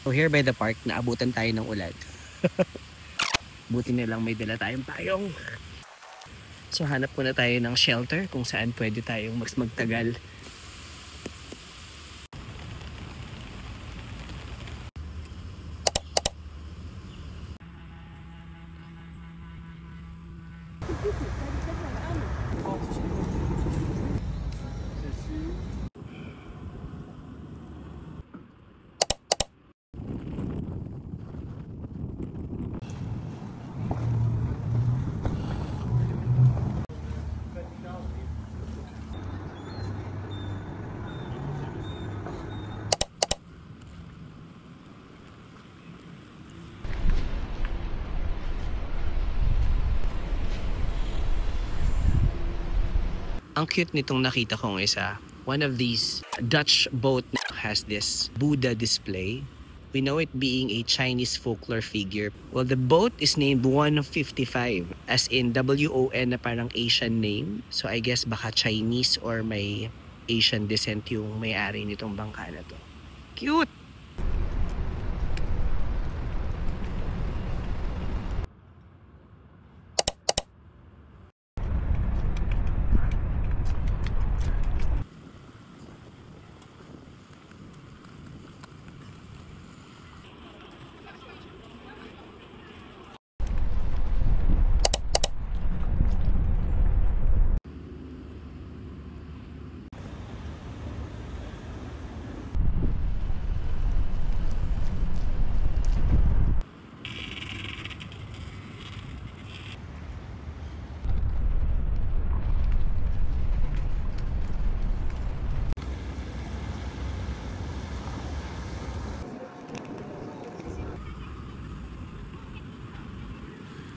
So here by the park, naabutan tayo ng ulan. Buti na lang may dala tayong payong. So hanap muna tayo ng shelter kung saan pwede tayong magtagal. Ang cute nitong nakita kong isa. One of these Dutch boat has this Buddha display. We know it being a Chinese folklore figure. Well, the boat is named 155, as in W-O-N na parang Asian name. So I guess baka Chinese or may Asian descent yung may-ari nitong bangka na to. Cute!